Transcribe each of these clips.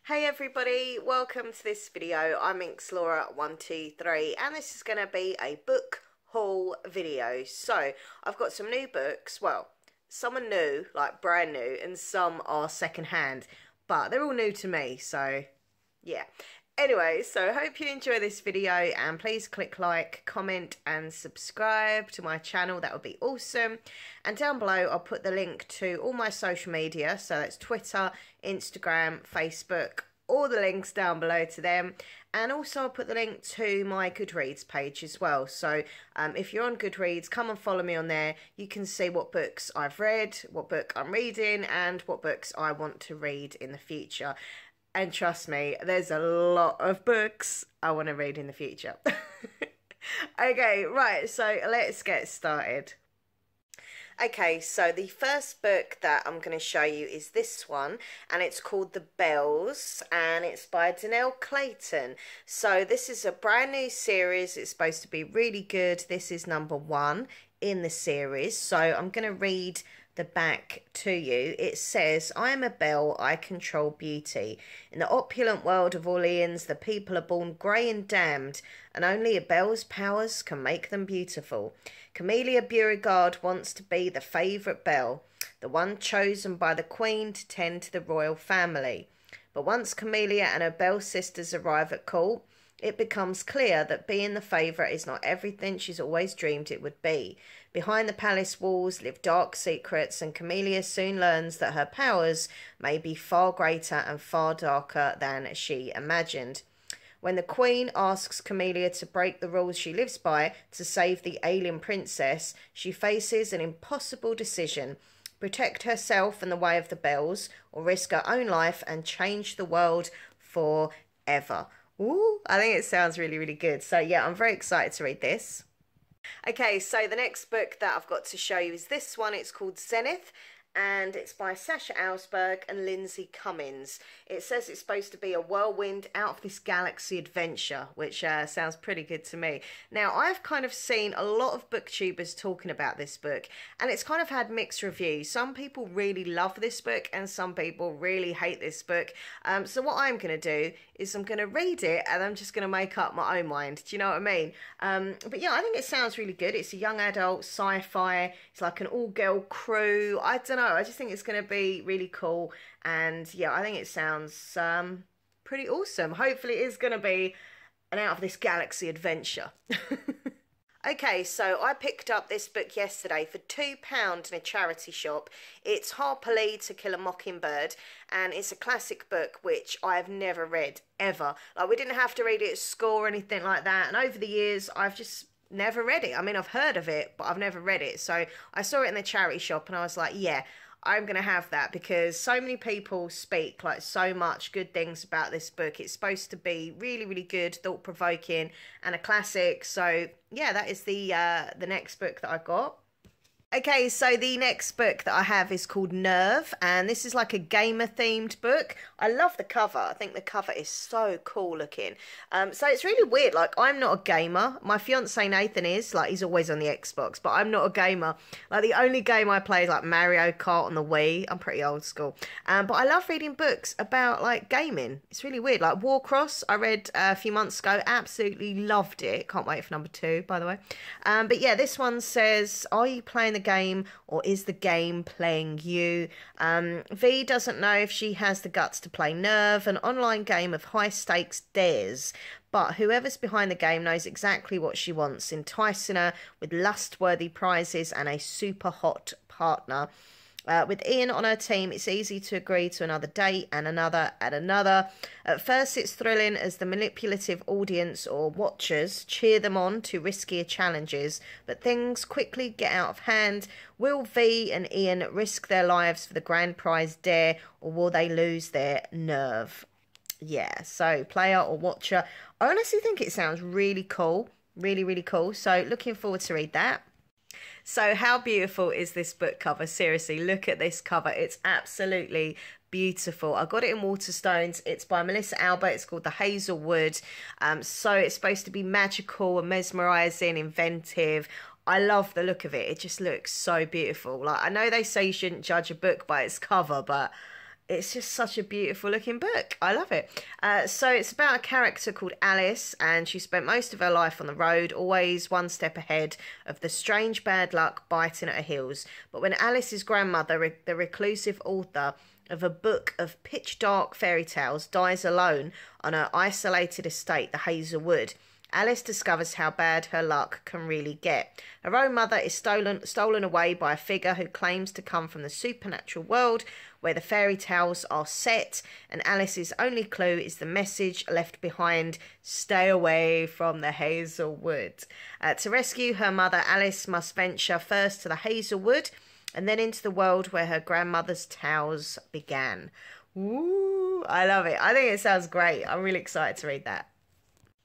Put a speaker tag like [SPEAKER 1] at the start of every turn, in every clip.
[SPEAKER 1] Hey everybody, welcome to this video. I'm Inxlaura123 and this is going to be a book haul video. So I've got some new books, well, some are new, like brand new, and some are second hand, but they're all new to me, so yeah. Anyway, so I hope you enjoy this video and please click like, comment and subscribe to my channel. That would be awesome. And down below I'll put the link to all my social media. So that's Twitter, Instagram, Facebook, all the links down below to them. And also I'll put the link to my Goodreads page as well. So if you're on Goodreads, come and follow me on there. You can see what books I've read, what book I'm reading and what books I want to read in the future. And trust me, there's a lot of books I want to read in the future. Okay, right, so let's get started. Okay, so the first book that I'm going to show you is this one, and it's called The Bells, and it's by Danielle Clayton. So this is a brand new series. It's supposed to be really good. This is number 1 in the series, so I'm going to read the back to you. It says, I am a bell, I control beauty. In the opulent world of Orleans, the people are born grey and damned, and only a bell's powers can make them beautiful. Camellia Beauregard wants to be the favourite belle, the one chosen by the Queen to tend to the royal family. But once Camellia and her bell sisters arrive at court, it becomes clear that being the favourite is not everything she's always dreamed it would be. Behind the palace walls live dark secrets, and Camellia soon learns that her powers may be far greater and far darker than she imagined. When the Queen asks Camellia to break the rules she lives by to save the alien princess, she faces an impossible decision: protect herself and the way of the bells, or risk her own life and change the world forever. Ooh, I think it sounds really, really good. So yeah, I'm very excited to read this. Okay, so the next book that I've got to show you is this one. It's called Zenith, and it's by Sasha Ellsberg and Lindsay Cummins. It says it's supposed to be a whirlwind out of this galaxy adventure, which sounds pretty good to me. Now, I've kind of seen a lot of booktubers talking about this book, and it's kind of had mixed reviews. Some people really love this book, and some people really hate this book. So what I'm going to do is I'm going to read it, and I'm just going to make up my own mind. Do you know what I mean? But yeah, I think it sounds really good. It's a young adult sci-fi. It's like an all-girl crew. I don't know. I just think it's going to be really cool, and yeah, I think it sounds pretty awesome. Hopefully it is going to be an out of this galaxy adventure. Okay, so I picked up this book yesterday for £2 in a charity shop. It's Harper Lee To Kill a Mockingbird, and it's a classic book which I have never read ever. Like, we didn't have to read it at school or anything like that, and over the years I've just never read it. I mean, I've heard of it, but I've never read it. So I saw it in the charity shop and I was like, yeah, I'm going to have that, because so many people speak like so much good things about this book. It's supposed to be really, really good, thought-provoking and a classic. So yeah, that is the next book that I got. Okay, so the next book that I have is called Nerve, and this is like a gamer-themed book. I love the cover. I think the cover is so cool looking. So it's really weird. Like, I'm not a gamer. My fiance Nathan is. Like, he's always on the Xbox, but I'm not a gamer. Like, the only game I play is like Mario Kart on the Wii. I'm pretty old school. But I love reading books about like gaming. It's really weird. Like Warcross, I read a few months ago. Absolutely loved it. Can't wait for number 2, by the way. But yeah, this one says, are you playing the game, or is the game playing you? V doesn't know if she has the guts to play Nerve, an online game of high stakes dares, but whoever's behind the game knows exactly what she wants, enticing her with lust-worthy prizes and a super hot partner. With Ian on her team, it's easy to agree to another date and another and another. At first, it's thrilling as the manipulative audience or watchers cheer them on to riskier challenges, but things quickly get out of hand. Will V and Ian risk their lives for the grand prize dare, or will they lose their nerve? Yeah, so player or watcher. I honestly think it sounds really cool. Really, really cool. So looking forward to read that. So how beautiful is this book cover? Seriously, look at this cover. It's absolutely beautiful. I got it in Waterstones. It's by Melissa Albert. It's called The Hazelwood. So it's supposed to be magical and mesmerising, inventive. I love the look of it. It just looks so beautiful. Like, I know they say you shouldn't judge a book by its cover, but it's just such a beautiful looking book. I love it. So it's about a character called Alice, and she spent most of her life on the road, always one step ahead of the strange bad luck biting at her heels. But when Alice's grandmother, the reclusive author of a book of pitch dark fairy tales, dies alone on her isolated estate, the Hazelwood, Alice discovers how bad her luck can really get. Her own mother is stolen away by a figure who claims to come from the supernatural world where the fairy tales are set, and Alice's only clue is the message left behind: stay away from the Hazelwood. To rescue her mother, Alice must venture first to the Hazelwood and then into the world where her grandmother's tales began. Ooh, I love it. I think it sounds great. I'm really excited to read that.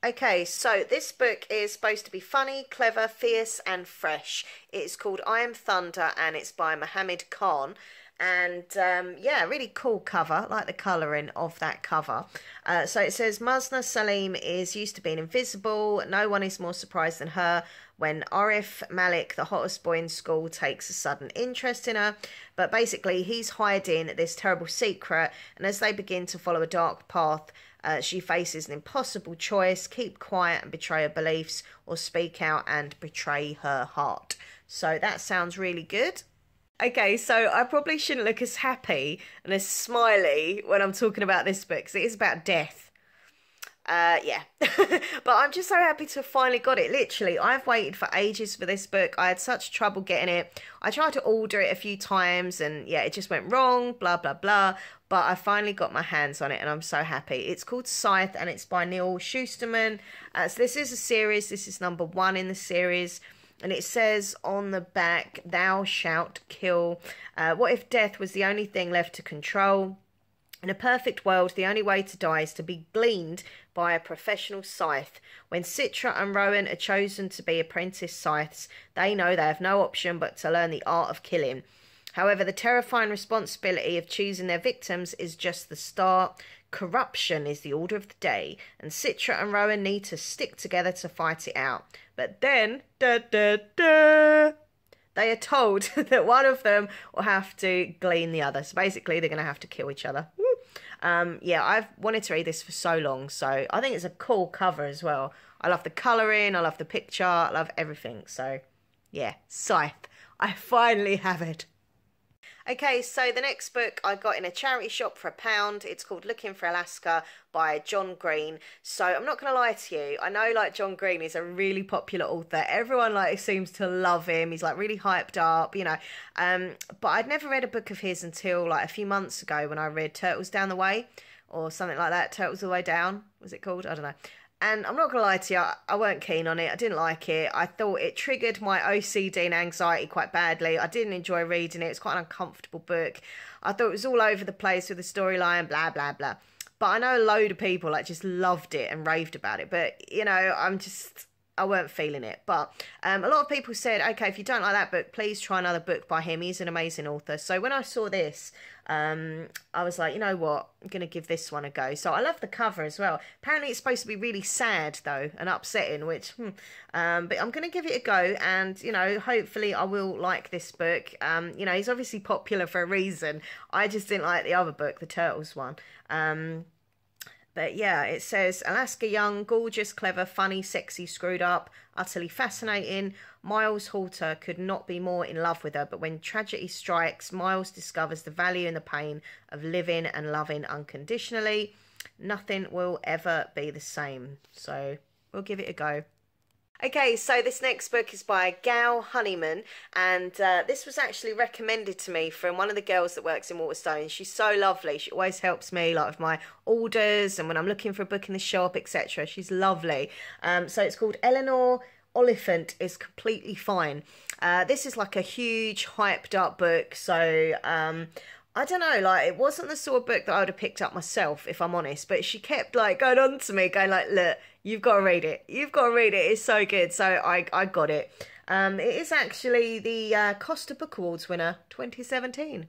[SPEAKER 1] Okay, so this book is supposed to be funny, clever, fierce and fresh. It's called I Am Thunder and it's by Mohammed Khan. And yeah, really cool cover. I like the colouring of that cover. So it says, Masna Salim is used to being invisible. No one is more surprised than her when Arif Malik, the hottest boy in school, takes a sudden interest in her. But basically, he's hiding this terrible secret. And as they begin to follow a dark path, she faces an impossible choice: keep quiet and betray her beliefs, or speak out and betray her heart. So that sounds really good. Okay, so I probably shouldn't look as happy and as smiley when I'm talking about this book, because it is about death. Yeah. But I'm just so happy to have finally got it. Literally, I've waited for ages for this book. I had such trouble getting it. I tried to order it a few times and yeah, it just went wrong, blah, blah, blah. But I finally got my hands on it and I'm so happy. It's called Scythe and it's by Neil Schusterman. So this is a series. This is number 1 in the series. And it says on the back, thou shalt kill. What if death was the only thing left to control? In a perfect world, the only way to die is to be gleaned by a professional scythe. When Citra and Rowan are chosen to be apprentice scythes, they know they have no option but to learn the art of killing. However, the terrifying responsibility of choosing their victims is just the start. Corruption is the order of the day, and Citra and Rowan need to stick together to fight it out. But then, they are told that one of them will have to glean the other. So basically, they're going to have to kill each other. Yeah, I've wanted to read this for so long, so I think it's a cool cover as well. I love the colouring, I love the picture, I love everything. So, yeah, Scythe. I finally have it. Okay, so the next book I got in a charity shop for £1. It's called Looking for Alaska by John Green. So I'm not going to lie to you. I know like John Green is a really popular author. Everyone like seems to love him. He's like really hyped up, you know. But I'd never read a book of his until like a few months ago when I read Turtles Down the Way or something like that. Turtles All the Way Down, was it called? I don't know. And I'm not going to lie to you, I weren't keen on it. I didn't like it. I thought it triggered my OCD and anxiety quite badly. I didn't enjoy reading it. It's quite an uncomfortable book. I thought it was all over the place with the storyline, blah, blah, blah. But I know a load of people like just loved it and raved about it. But, you know, I weren't feeling it. But a lot of people said, okay, if you don't like that book, please try another book by him. He's an amazing author. So when I saw this, I was like, you know what, I'm going to give this one a go. So I love the cover as well. Apparently it's supposed to be really sad though and upsetting, which, but I'm going to give it a go and, you know, hopefully I will like this book. You know, he's obviously popular for a reason. I just didn't like the other book, the Turtles one. But yeah, it says, Alaska young, gorgeous, clever, funny, sexy, screwed up, utterly fascinating. Miles Halter could not be more in love with her, but when tragedy strikes, Miles discovers the value and the pain of living and loving unconditionally. Nothing will ever be the same. So we'll give it a go. Okay, so this next book is by Gal Honeyman, and this was actually recommended to me from one of the girls that works in Waterstones. She's so lovely. She always helps me like with my orders and when I'm looking for a book in the shop, etc. She's lovely. So it's called Eleanor Oliphant is Completely Fine. This is like a huge hyped up book, so I don't know, like, it wasn't the sort of book that I would have picked up myself, if I'm honest, but she kept, like, going on to me, going like, look, you've got to read it. You've got to read it. It's so good. So I got it. It is actually the Costa Book Awards winner, 2017.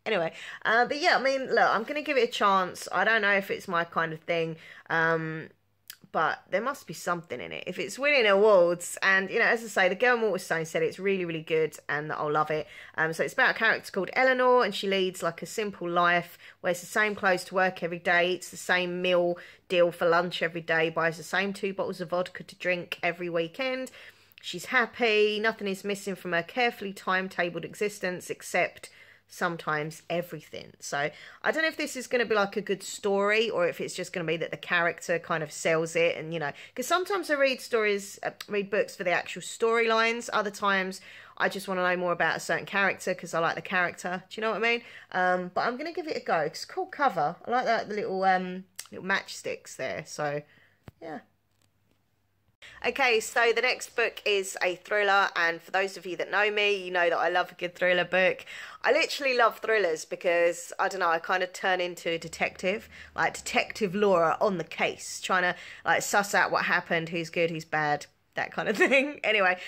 [SPEAKER 1] Anyway, but yeah, I mean, look, I'm going to give it a chance. I don't know if it's my kind of thing, but there must be something in it if it's winning awards. And, you know, as I say, the girl in Waterstone said it's really, really good and that I'll love it. So it's about a character called Eleanor, and she leads like a simple life, wears the same clothes to work every day, eats the same meal deal for lunch every day, buys the same 2 bottles of vodka to drink every weekend. She's happy, nothing is missing from her carefully timetabled existence except sometimes everything. So I don't know if this is going to be like a good story, or if it's just going to be that the character kind of sells it. And, you know, because sometimes I read books for the actual storylines. Other times I just want to know more about a certain character because I like the character. Do you know what I mean? But I'm going to give it a go. It's a cool cover. I like that, the little matchsticks there. So yeah. Okay, so the next book is a thriller, and for those of you that know me, you know that I love a good thriller book. I literally love thrillers because, I don't know, I kind of turn into a detective, like Detective Laura on the case, trying to like suss out what happened, who's good, who's bad, that kind of thing. Anyway,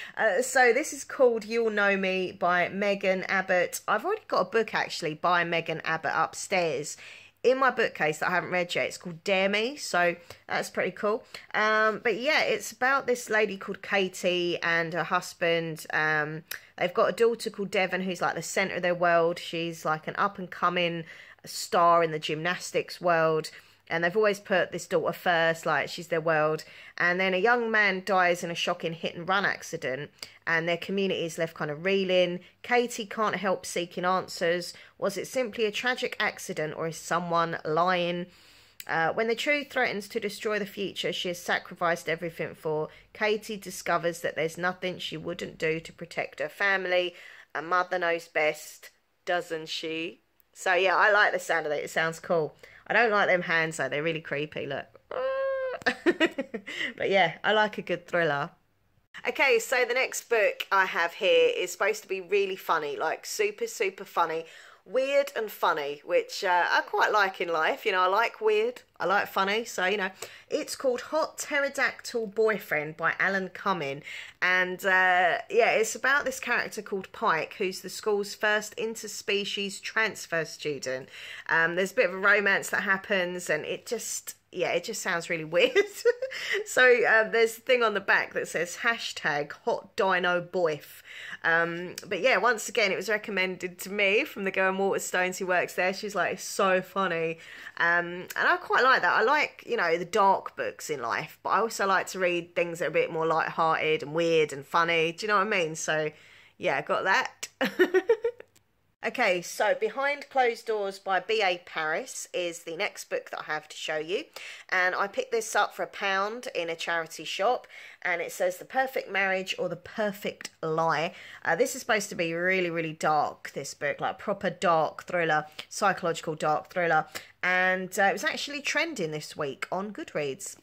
[SPEAKER 1] so this is called You'll Know Me by Megan Abbott. I've already got a book actually by Megan Abbott upstairs in my bookcase that I haven't read yet. It's called Dare Me, so that's pretty cool. But yeah, it's about this lady called Katie and her husband. They've got a daughter called Devon who's like the centre of their world. She's like an up-and-coming star in the gymnastics world, and they've always put this daughter first, like she's their world. And then a young man dies in a shocking hit-and-run accident, and their community is left kind of reeling. Katie can't help seeking answers. Was it simply a tragic accident, or is someone lying? When the truth threatens to destroy the future she has sacrificed everything for, Katie discovers that there's nothing she wouldn't do to protect her family. A mother knows best, doesn't she? So yeah, I like the sound of it. It sounds cool. I don't like them hands though. They're really creepy. Look. But yeah, I like a good thriller. Okay, so the next book I have here is supposed to be really funny, like super, super funny. Weird and funny, which I quite like in life. You know, I like weird, I like funny, so, you know. It's called Hot Pterodactyl Boyfriend by Alan Cumming. And, yeah, it's about this character called Pike, who's the school's first interspecies transfer student. There's a bit of a romance that happens, and it just... yeah, it just sounds really weird. So there's a thing on the back that says hashtag Hot Dino Boyf. But yeah, once again, it was recommended to me from the girl in Waterstones who works there. She's like, it's so funny. And I quite like that. I like, you know, the dark books in life, but I also like to read things that are a bit more light-hearted and weird and funny. Do you know what I mean? So yeah, got that. Okay, so Behind Closed Doors by B.A. Paris is the next book that I have to show you. And I picked this up for £1 in a charity shop. And it says The Perfect Marriage or The Perfect Lie. This is supposed to be really, really dark, this book. Like proper dark thriller, psychological dark thriller. And it was actually trending this week on Goodreads.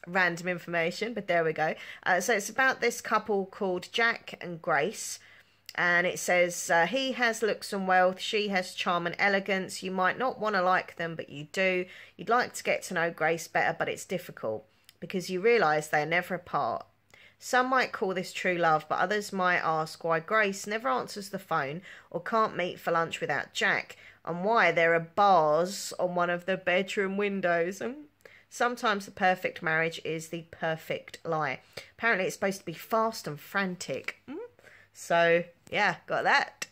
[SPEAKER 1] Random information, but there we go. So it's about this couple called Jack and Grace. And it says, he has looks and wealth, she has charm and elegance. You might not want to like them, but you do. You'd like to get to know Grace better, but it's difficult because you realise they're never apart. Some might call this true love, but others might ask why Grace never answers the phone or can't meet for lunch without Jack, and why there are bars on one of the bedroom windows. Sometimes the perfect marriage is the perfect lie. Apparently it's supposed to be fast and frantic. So, yeah, got that.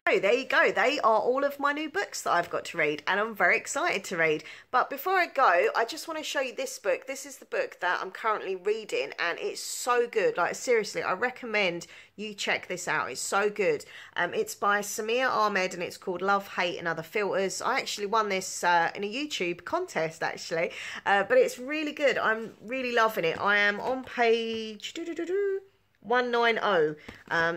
[SPEAKER 1] So, there you go. They are all of my new books that I've got to read, and I'm very excited to read. But before I go, I just want to show you this book. This is the book that I'm currently reading, and it's so good. Like, seriously, I recommend you check this out. It's so good. It's by Samir Ahmed, and it's called Love, Hate and Other Filters. I actually won this in a YouTube contest, actually. But it's really good. I'm really loving it. I am on page... 190.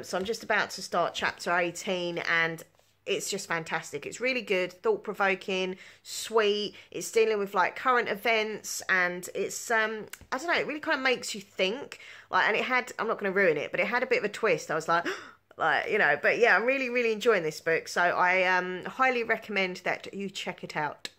[SPEAKER 1] So I'm just about to start chapter 18, and it's just fantastic. It's really good, thought-provoking, sweet. It's dealing with like current events, and it's I don't know, it really kind of makes you think. Like, and it had, I'm not going to ruin it, but it had a bit of a twist. I was like you know, but yeah, I'm really, really enjoying this book. So I highly recommend that you check it out.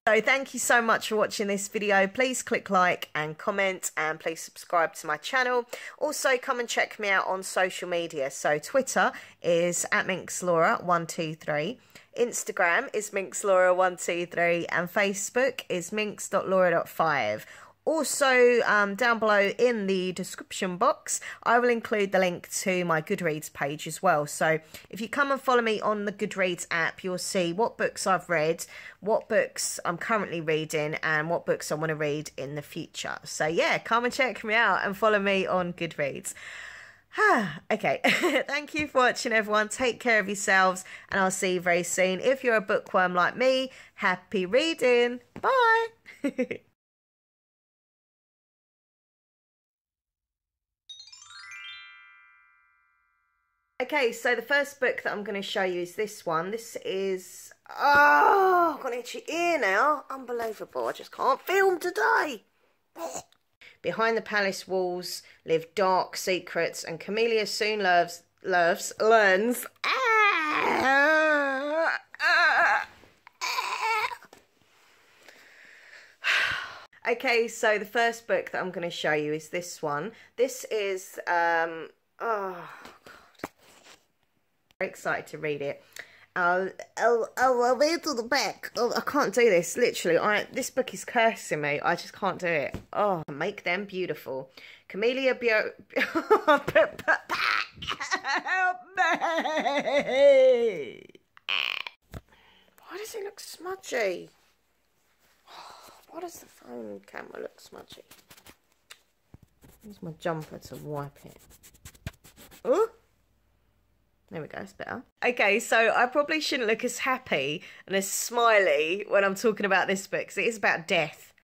[SPEAKER 1] So thank you so much for watching this video. Please click like and comment, and please subscribe to my channel. Also, come and check me out on social media. So Twitter is @minxlaura123, Instagram is minxlaura123, and Facebook is minx.laura.5. Also, down below in the description box, I will include the link to my Goodreads page as well. So if you come and follow me on the Goodreads app, you'll see what books I've read, what books I'm currently reading, and what books I want to read in the future. So yeah, come and check me out and follow me on Goodreads. Okay, thank you for watching, everyone. Take care of yourselves, and I'll see you very soon. If you're a bookworm like me, happy reading. Bye. Okay, so the first book that I'm going to show you is this one. This is... Oh, I've got an itchy ear now. Unbelievable. I just can't film today. Behind the palace walls live dark secrets, and Camellia soon learns... Okay, so the first book that I'm going to show you is this one. This is... Very excited to read it. I'll read to the back. Oh, I can't do this. Literally, this book is cursing me. I just can't do it. Oh, make them beautiful. Camellia Help me! Why does it look smudgy? Why does the phone camera look smudgy? Use my jumper to wipe it. Oh. There we go, it's better. Okay, so I probably shouldn't look as happy and as smiley when I'm talking about this book, because it is about death.